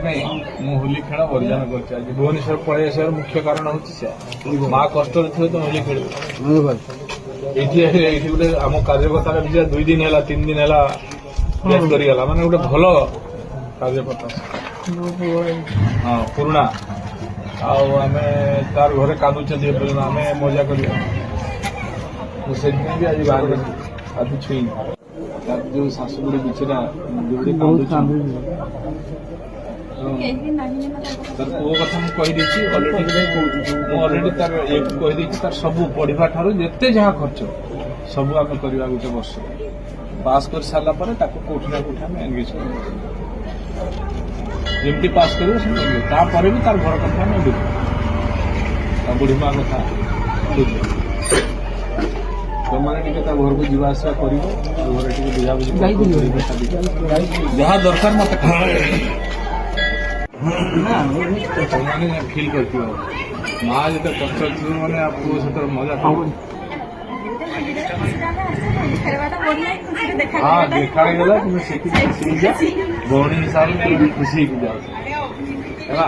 ମୁଁ ହୋଲି ଖେଳ ବର୍ଜନ କରୁଛି ଆଜି ଭୁବନେଶ୍ୱର ପଳେଇ ଆସିବାର ମୁଖ୍ୟ କାରଣ ହଉଛି ସେ ମା କଷ୍ଟରେ ଥିବ ତ ହୋଲି ଖେଳିବ ଏଇଠି ଗୋଟେ ଆମ କାର୍ଯ୍ୟକର୍ତ୍ତା ବିଷୟ 2 ଦିନ ହେଲା 3 ଦିନ ହେଲା ଡେଥ୍ କରିଗଲା ମାନେ ଗୋଟେ ଭଲ କାର୍ଯ୍ୟକର୍ତ୍ତା ହଁ ପୁରୁଣା ଆଉ ଆମେ ତାର ଘରେ କାନ୍ଦୁଛନ୍ତି ଆମେ ମଜା କରିବା ମୁଁ ସେଥିପାଇଁ ବି ଆଜି ବାହାରେ ଆଜି ଛୁଇଁ ତାର ଯୋଉ ଶାଶୁଗୁଡ଼ି ବିଛିଟା ଯୋଉଠି କାନ୍ଦୁଛନ୍ତି ତାର ପୁଅ କଥା ମୁଁ କହିଦେଇଛି ଅଲରେଡି ମୁଁ ଅଲରେଡି ତାର ଇଏକୁ କହିଦେଇଛି ତାର ସବୁ ପଢିବା ଠାରୁ ଯେତେ ଯାହା ଖର୍ଚ୍ଚ ସବୁ ଆମେ କରିବା ଗୋଟେ ବର୍ଷ ପାସ୍ କରି ସାରିଲା ପରେ ତାକୁ କୋଉଠି ନା କୋଉଠି ଆମେ ଏନଗେଜ କରିବା ଯେମିତି ପାସ୍ କରିବ ସେମିତି ତାପରେ ବି ତାର ଘର କଥା ଆମେ ବୁଝିବା ତା ବୁଢୀମା କଥା ବୁଝିବା ସେମାନେ ଟିକେ ତା ଘରକୁ ଯିବା ଆସିବା କରିବ ଘରେ ଟିକେ ବୁଝାବୁଝି ଯାହା ଦରକାର ମତେ ସେମାନେ ଫିଲ୍ କରିଥିବ ମା ଯେତେ କଷ୍ଟ ଥିବ ମାନେ ପୁଅ ସେତେବେଳେ ମଜା ହଁ ଦେଖା ହେଇଗଲା ତୁମେ ସେଥିପାଇଁ ଭଉଣୀ ହିସାବରେ ଖୁସି ହେଇକି ଯାଉଛ ହେଲା